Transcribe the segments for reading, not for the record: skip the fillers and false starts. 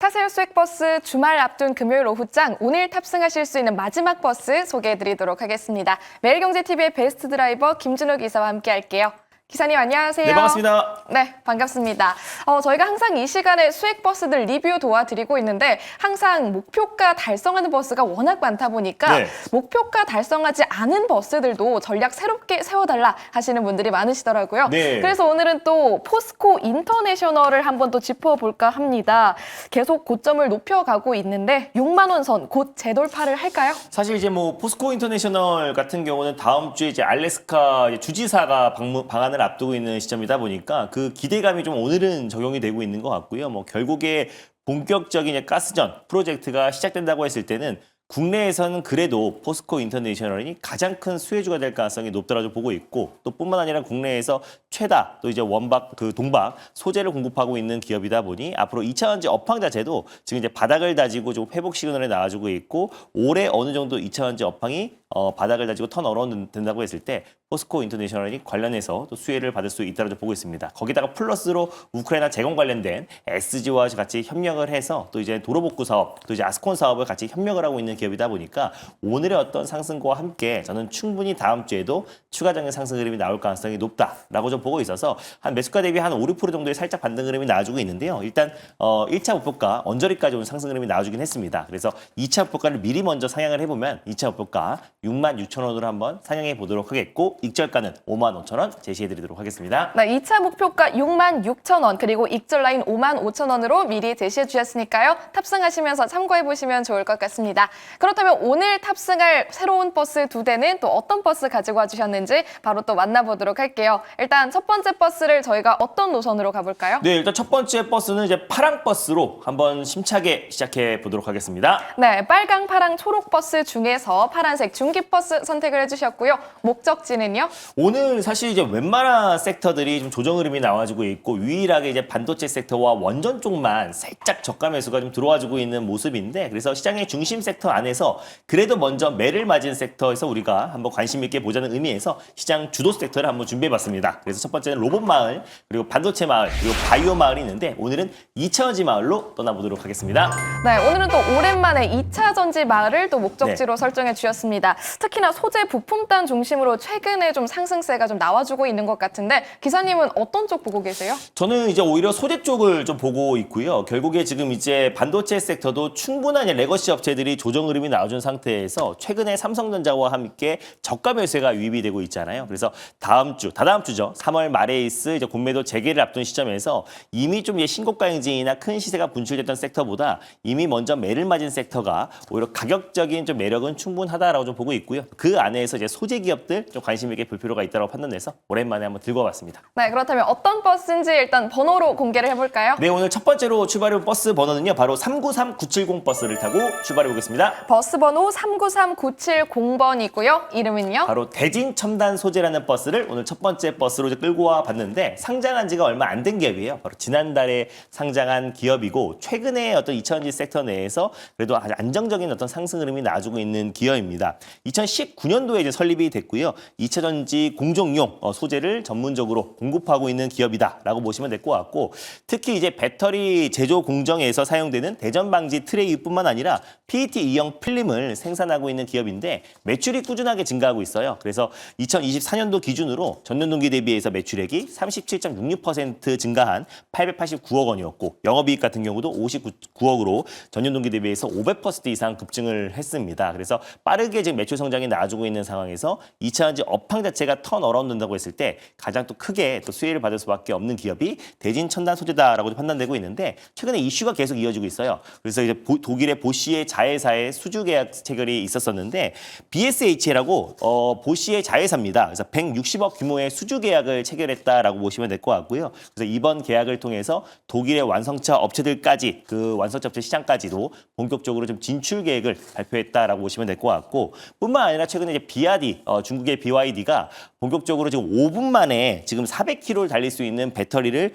타세요 수액버스 주말 앞둔 금요일 오후장 오늘 탑승하실 수 있는 마지막 버스 소개해드리도록 하겠습니다. 매일경제TV의 베스트 드라이버 김준호 기사와 함께 할게요. 기사님 안녕하세요. 네, 반갑습니다. 네, 반갑습니다. 저희가 항상 이 시간에 수액버스들 리뷰 도와드리고 있는데 항상 목표가 달성하는 버스가 워낙 많다 보니까 네. 목표가 달성하지 않은 버스들도 전략 새롭게 세워달라 하시는 분들이 많으시더라고요. 네. 그래서 오늘은 또 포스코 인터내셔널을 한번 또 짚어볼까 합니다. 계속 고점을 높여가고 있는데 6만 원 선 곧 재돌파를 할까요? 사실 이제 뭐 포스코 인터내셔널 같은 경우는 다음 주에 이제 알래스카 주지사가 방한을 앞두고 있는 시점이다 보니까 그 기대감이 좀 오늘은 적용이 되고 있는 것 같고요. 뭐 결국에 본격적인 가스전 프로젝트가 시작된다고 했을 때는 국내에서는 그래도 포스코 인터내셔널이 가장 큰 수혜주가 될 가능성이 높다고 보고 있고 또 뿐만 아니라 국내에서 최다 또 이제 동박 소재를 공급하고 있는 기업이다 보니 앞으로 2차전지 업황 자체도 지금 이제 바닥을 다지고 좀 회복 시그널에 나와주고 있고 올해 어느 정도 2차전지 업황이 바닥을 다지고 턴어라운드 된다고 했을 때 포스코 인터내셔널이 관련해서 또 수혜를 받을 수 있다고 보고 있습니다. 거기다가 플러스로 우크라이나 재건 관련된 SG와 같이 협력을 해서 또 이제 도로복구 사업, 또 이제 아스콘 사업을 같이 협력을 하고 있는 기업이다 보니까 오늘의 어떤 상승과 함께 저는 충분히 다음 주에도 추가적인 상승 흐름이 나올 가능성이 높다라고 좀 보고 있어서 한 매수가 대비 한 5, 6% 정도의 살짝 반등 흐름이 나와주고 있는데요. 일단 1차 목표가 언저리까지 오는 상승 흐름이 나와주긴 했습니다. 그래서 2차 목표가를 미리 먼저 상향을 해보면 2차 목표가 66,000원으로 한번 상향해 보도록 하겠고 익절가는 55,000원 제시해드리도록 하겠습니다. 네, 2차 목표가 66,000원 그리고 익절 라인 55,000원으로 미리 제시해 주셨으니까요. 탑승하시면서 참고해 보시면 좋을 것 같습니다. 그렇다면 오늘 탑승할 새로운 버스 두 대는 또 어떤 버스 가지고 와주셨는지 바로 또 만나보도록 할게요. 일단 첫 번째 버스를 저희가 어떤 노선으로 가볼까요? 네, 일단 첫 번째 버스는 이제 파랑 버스로 한번 심차게 시작해 보도록 하겠습니다. 네, 빨강, 파랑, 초록 버스 중에서 파란색 중기버스 선택을 해주셨고요. 목적지는요? 오늘 사실 이제 웬만한 섹터들이 좀 조정 흐름이 나와주고 있고 유일하게 이제 반도체 섹터와 원전 쪽만 살짝 저가 매수가 좀 들어와주고 있는 모습인데 그래서 시장의 중심 섹터 안에서 그래도 먼저 매를 맞은 섹터에서 우리가 한번 관심 있게 보자는 의미에서 시장 주도 섹터를 한번 준비해봤습니다. 그래서 첫 번째는 로봇 마을, 그리고 반도체 마을, 그리고 바이오 마을이 있는데 오늘은 2차전지 마을로 떠나보도록 하겠습니다. 네, 오늘은 또 오랜만에 2차 전지 마을을 또 목적지로 설정해 주셨습니다. 특히나 소재 부품단 중심으로 최근에 좀 상승세가 좀 나와주고 있는 것 같은데 기사님은 어떤 쪽 보고 계세요? 저는 이제 오히려 소재 쪽을 좀 보고 있고요. 결국에 지금 이제 반도체 섹터도 충분한 레거시 업체들이 조정 흐름이 나와준 상태에서 최근에 삼성전자와 함께 저가 매수가 유입이 되고 있잖아요. 그래서 다다음 주죠. 3월 말에 있을 이제 공매도 재개를 앞둔 시점에서 이미 좀 신고가 행진이나 큰 시세가 분출됐던 섹터보다 이미 먼저 매를 맞은 섹터가 오히려 가격적인 좀 매력은 충분하다라고 좀 보고 있고요. 그 안에서 이제 소재 기업들 좀 관심 있게 볼 필요가 있다고 판단해서 오랜만에 한번 들고 와봤습니다. 네, 그렇다면 어떤 버스인지 일단 번호로 공개를 해볼까요? 네, 오늘 첫 번째로 출발해볼 버스 번호는요. 바로 393970 버스를 타고 출발해보겠습니다. 버스 번호 393970번이고요. 이름은요? 바로 대진 첨단 소재라는 버스를 오늘 첫 번째 버스로 이제 끌고 와 봤는데 상장한 지가 얼마 안 된 기업이에요. 바로 지난달에 상장한 기업이고 최근에 어떤 2차전지 섹터 내에서 그래도 아주 안정적인 어떤 상승 흐름이 나와주고 있는 기업입니다. 2019년도에 이제 설립이 됐고요. 2차전지 공정용 소재를 전문적으로 공급하고 있는 기업이다라고 보시면 될 것 같고 특히 이제 배터리 제조 공정에서 사용되는 대전 방지 트레이뿐만 아니라 PET E형 필름을 생산하고 있는 기업인데 매출이 꾸준하게 증가하고 있어요. 그래서 2024년도 기준으로 전년 동기 대비해서 매출액이 37.66% 증가한 889억 원이었고 영업이익 같은 경우도 59억으로 전년 동기 대비해서 500% 이상 급증을 했습니다. 그래서 빠르게 지금 매출 성장이 나와주고 있는 상황에서 2차전지 업황 자체가 턴어라운드 된다고 했을 때 가장 또 크게 또 수혜를 받을 수밖에 없는 기업이 대진 첨단 소재다라고 판단되고 있는데 최근에 이슈가 계속 이어지고 있어요. 그래서 이제 독일의 보쉬의 자회사의 수주 계약 체결이 있었었는데 BSH라고 보쉬의 자회사입니다. 그래서 160억 규모의 수주 계약을 체결했다라고 보시면 될 것 같고요. 그래서 이번 계약을 통해서 독일의 완성차 업체들까지 그 완성차 업체 시장까지도 본격적으로 좀 진출 계획을 발표했다라고 보시면 될 것 같고 뿐만 아니라 최근에 이제 BYD, 중국의 BYD가 본격적으로 지금 5분 만에 지금 400km를 달릴 수 있는 배터리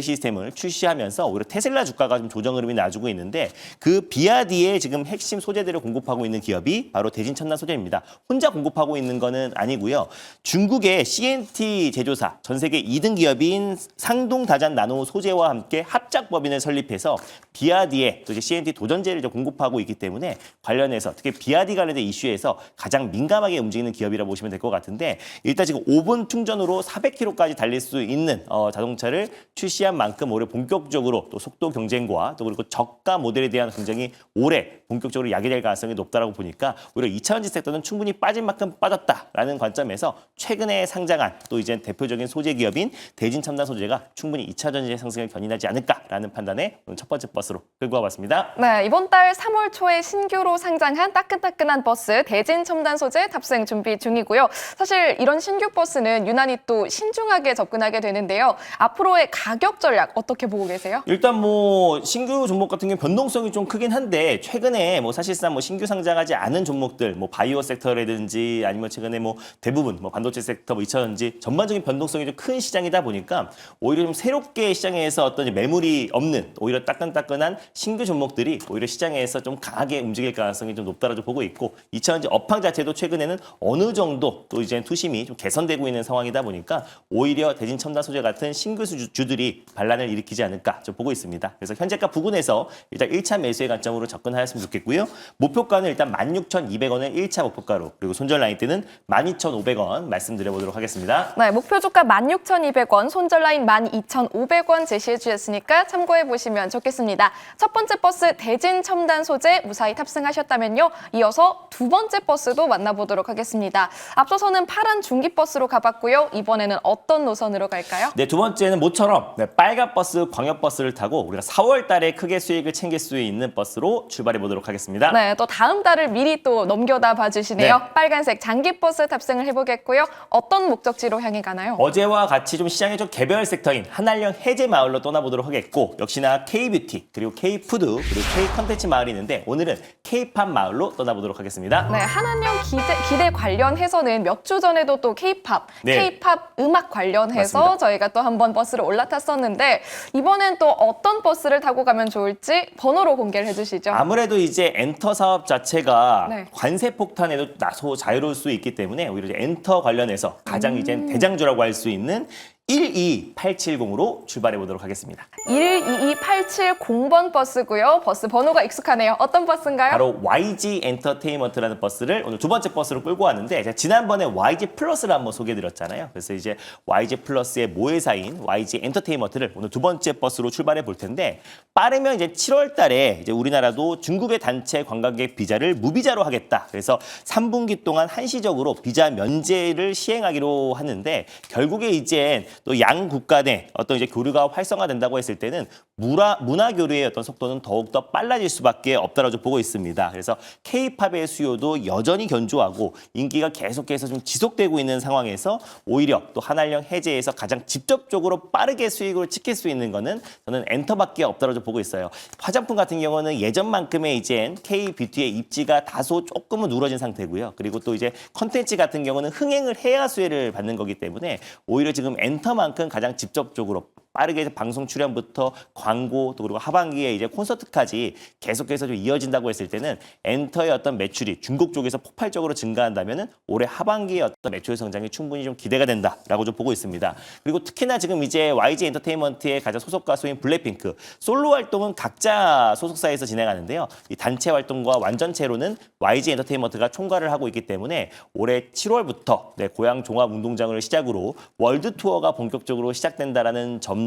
시스템을 출시하면서 오히려 테슬라 주가가 좀 조정 흐름이 나주고 있는데 그 BYD의 지금 핵심 소재들을 공급하고 있는 기업이 바로 대진첨단 소재입니다. 혼자 공급하고 있는 거는 아니고요. 중국의 CNT 제조사, 전 세계 2등 기업인 상동다잔 나노 소재와 함께 합작법인을 설립해서 BYD에 또 이제 CNT 도전제를 이제 공급하고 있기 때문에 관련해서 특히 BYD 관련된 이슈에서 가장 민감하게 움직이는 기업이라고 보시면 될 것 같은데 일단 지금 5분 충전으로 400km까지 달릴 수 있는 자동차를 출시한 만큼 올해 본격적으로 또 속도 경쟁과 또 그리고 저가 모델에 대한 경쟁이 올해 본격적으로 야기될 가능성이 높다라고 보니까 오히려 2차전지 섹터는 충분히 빠진 만큼 빠졌다라는 관점에서 최근에 상장한 또 이제 대표적인 소재 기업인 대진첨단 소재가 충분히 2차전지의 상승을 견인하지 않을까라는 판단에 오늘 첫 번째 버스로 끌고 와봤습니다. 네, 이번 달 3월 초에 신규로 상장한 따끈따끈한 버스 대진첨단 소재 탑승 준비 중이고요. 사실 이런 신규 버스는 유난히 또 신중하게 접근하게 되는데요. 앞으로의 가격 전략 어떻게 보고 계세요? 일단 뭐 신규 종목 같은 경우 변동성이 좀 크긴 한데 최근에 뭐 사실상 뭐 신규 상장하지 않은 종목들 뭐 바이오 섹터라든지 아니면 최근에 뭐 대부분 뭐 반도체 섹터 뭐 2차전지 전반적인 변동성이 좀 큰 시장이다 보니까 오히려 좀 새롭게 시장에서 어떤 매물이 없는 오히려 따끈따끈한 신규 종목들이 오히려 시장에서 좀 강하게 움직일 가능성이 좀 높다라고 보고 있고 2차전지 업황 자체도 최근에는 어느 정도 또 이제 투심이 좀 개선되고 있는 상황이다 보니까 오히려 대진첨단 소재 같은 신규 주들이 반란을 일으키지 않을까 좀 보고 있습니다. 그래서 현재가 부근에서 일단 1차 매수의 관점으로 접근하였으면 좋겠고요. 목표가는 일단 16,200원을 1차 목표가로 그리고 손절 라인 때는 12,500원 말씀드려보도록 하겠습니다. 네, 목표 주가 16,200원, 손절 라인 12,500원 제시해 주셨으니까 참고해 보시면 좋겠습니다. 첫 번째 버스 대진첨단 소재 무사히 탑승하셨다면요. 이어서 두 번째 버스도 만나보도록 하겠습니다. 앞서서는 파란 중기버스로 가봤고요. 이번에는 어떤 노선으로 갈까요? 네, 두 번째는 모처럼 빨간 버스, 광역버스를 타고 우리가 4월 달에 크게 수익을 챙길 수 있는 버스로 출발해 보도록 하겠습니다. 네, 또 다음 달을 미리 또 넘겨다 봐주시네요. 네. 빨간색 장기버스 탑승을 해보겠고요. 어떤 목적지로 향해 가나요? 어제와 같이 좀 시장의 좀 개별 섹터인 한한령 해제 마을로 떠나보도록 하겠고 역시나 K뷰티 그리고 K푸드 그리고 K컨텐츠 마을이 있는데 오늘은 K팝 마을로 떠나보도록 하겠습니다. 네, 한한령 기대 관련해서는 몇 주 전에도 또 K-팝, 네. K-팝 음악 관련해서 맞습니다. 저희가 또 한번 버스를 올라탔었는데 이번엔 또 어떤 버스를 타고 가면 좋을지 번호로 공개를 해주시죠. 아무래도 이제 엔터 사업 자체가 네. 관세 폭탄에도 다소 자유로울 수 있기 때문에 오히려 이제 엔터 관련해서 가장 이제 대장주라고 할 수 있는 12870으로 출발해 보도록 하겠습니다. 122-870번 버스고요. 버스 번호가 익숙하네요. 어떤 버스인가요? 바로 YG 엔터테인먼트라는 버스를 오늘 두 번째 버스로 끌고 왔는데 제가 지난번에 YG 플러스를 한번 소개해드렸잖아요. 그래서 이제 YG 플러스의 모회사인 YG 엔터테인먼트를 오늘 두 번째 버스로 출발해 볼 텐데 빠르면 이제 7월 달에 이제 우리나라도 중국의 단체 관광객 비자를 무비자로 하겠다. 그래서 3분기 동안 한시적으로 비자 면제를 시행하기로 하는데 결국에 이제 또 양 국가 내 어떤 이제 교류가 활성화된다고 했을 때는 문화 교류의 어떤 속도는 더욱더 빨라질 수밖에 없다라고 보고 있습니다. 그래서 K-팝의 수요도 여전히 견조하고 인기가 계속해서 좀 지속되고 있는 상황에서 오히려 또 한한령 해제에서 가장 직접적으로 빠르게 수익을 지킬 수 있는 거는 저는 엔터밖에 없다라고 보고 있어요. 화장품 같은 경우는 예전만큼의 이제 K-뷰티의 입지가 다소 조금은 누러진 상태고요. 그리고 또 이제 컨텐츠 같은 경우는 흥행을 해야 수혜를 받는 거기 때문에 오히려 지금 엔터만큼 가장 직접적으로 빠르게 방송 출연부터 광고 또 그리고 하반기에 이제 콘서트까지 계속해서 좀 이어진다고 했을 때는 엔터의 어떤 매출이 중국 쪽에서 폭발적으로 증가한다면은 올해 하반기에 어떤 매출 성장이 충분히 좀 기대가 된다라고 좀 보고 있습니다. 그리고 특히나 지금 이제 YG 엔터테인먼트의 가장 소속 가수인 블랙핑크 솔로 활동은 각자 소속사에서 진행하는데요. 이 단체 활동과 완전체로는 YG 엔터테인먼트가 총괄을 하고 있기 때문에 올해 7월부터 고양 종합 운동장을 시작으로 월드 투어가 본격적으로 시작된다라는 점도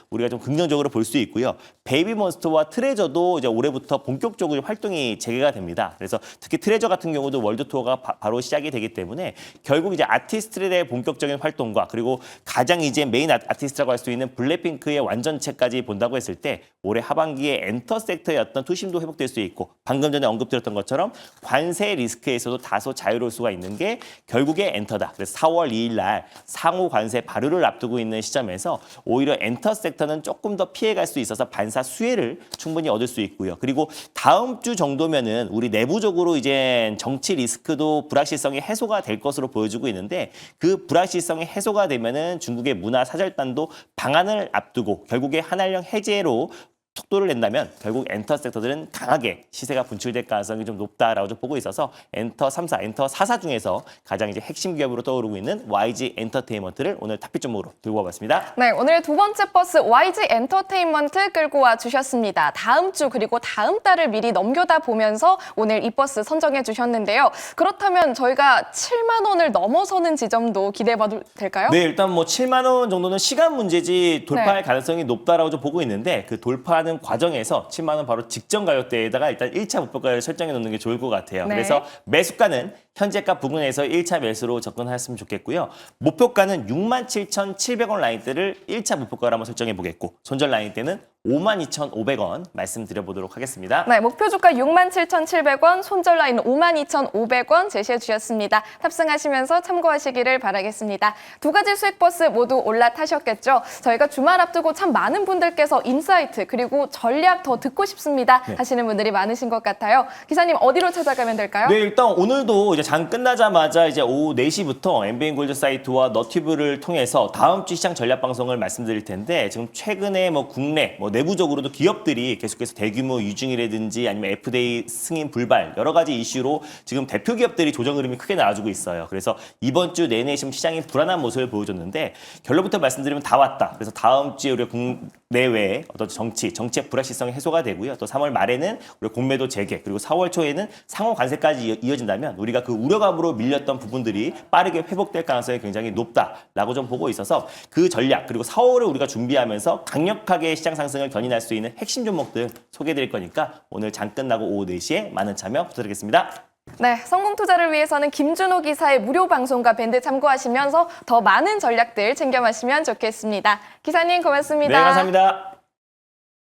우리가 좀 긍정적으로 볼 수 있고요. 베이비몬스터와 트레저도 이제 올해부터 본격적으로 활동이 재개가 됩니다. 그래서 특히 트레저 같은 경우도 월드 투어가 바로 시작이 되기 때문에 결국 이제 아티스트들의 본격적인 활동과 그리고 가장 이제 메인 아티스트라고 할 수 있는 블랙핑크의 완전체까지 본다고 했을 때 올해 하반기에 엔터 섹터의 어떤 투심도 회복될 수 있고 방금 전에 언급드렸던 것처럼 관세 리스크에서도 다소 자유로울 수가 있는 게 결국에 엔터다. 그래서 4월 2일 날 상호 관세 발효를 앞두고 있는 시점에서 오히려 엔터 섹터는 조금 더 피해갈 수 있어서 반사 수혜를 충분히 얻을 수 있고요. 그리고 다음 주 정도면은 우리 내부적으로 이제 정치 리스크도 불확실성이 해소가 될 것으로 보여지고 있는데 그 불확실성이 해소가 되면은 중국의 문화 사절단도 방한을 앞두고 결국에 한한령 해제로 속도를 낸다면 결국 엔터 섹터들은 강하게 시세가 분출될 가능성이 좀 높다라고 좀 보고 있어서 엔터 3사, 엔터 4사 중에서 가장 이제 핵심 기업으로 떠오르고 있는 YG 엔터테인먼트를 오늘 탑픽 종목으로 들고 와봤습니다. 네, 오늘 두 번째 버스 YG 엔터테인먼트 끌고 와 주셨습니다. 다음 주 그리고 다음 달을 미리 넘겨다 보면서 오늘 이 버스 선정해 주셨는데요. 그렇다면 저희가 7만 원을 넘어서는 지점도 기대해봐도 될까요? 네, 일단 뭐 7만 원 정도는 시간 문제지 돌파할 네. 가능성이 높다라고 좀 보고 있는데 그 돌파하는 과정에서 7만 원 바로 직전 가격대에다가 일단 1차 목표가를 설정해 놓는 게 좋을 것 같아요. 네. 그래서 매수가는 현재가 부근에서 1차 매수로 접근하셨으면 좋겠고요. 목표가는 67,700원 라인대를 1차 목표가로 한번 설정해 보겠고 손절 라인대는 52,500원 말씀드려보도록 하겠습니다. 네, 목표 주가 67,700원, 손절 라인 52,500원 제시해 주셨습니다. 탑승하시면서 참고하시기를 바라겠습니다. 두 가지 수익 버스 모두 올라타셨겠죠? 저희가 주말 앞두고 참 많은 분들께서 인사이트 그리고 전략 더 듣고 싶습니다 하시는 분들이 많으신 것 같아요. 기사님 어디로 찾아가면 될까요? 네, 일단 오늘도 이제 장 끝나자마자 이제 오후 4시부터 MBN 골드 사이트와 너튜브를 통해서 다음 주 시장 전략 방송을 말씀드릴 텐데 지금 최근에 뭐 국내 뭐 내부적으로도 기업들이 계속해서 대규모 유증이라든지 아니면 FTA 승인 불발 여러 가지 이슈로 지금 대표 기업들이 조정 흐름이 크게 나와주고 있어요. 그래서 이번 주 내내 지금 시장이 불안한 모습을 보여줬는데 결론부터 말씀드리면 다 왔다. 그래서 다음 주에 우리가 국내외 어떤 정치의 불확실성이 해소가 되고요. 또 3월 말에는 우리 공매도 재개 그리고 4월 초에는 상호 관세까지 이어진다면 우리가 그 우려감으로 밀렸던 부분들이 빠르게 회복될 가능성이 굉장히 높다라고 좀 보고 있어서 그 전략 그리고 4월을 우리가 준비하면서 강력하게 시장 상승을 견인할 수 있는 핵심 종목들 소개해드릴 거니까 오늘 장 끝나고 오후 4시에 많은 참여 부탁드리겠습니다. 네, 성공 투자를 위해서는 김준호 기사의 무료 방송과 밴드 참고하시면서 더 많은 전략들 챙겨 마시면 좋겠습니다. 기사님 고맙습니다. 네, 감사합니다.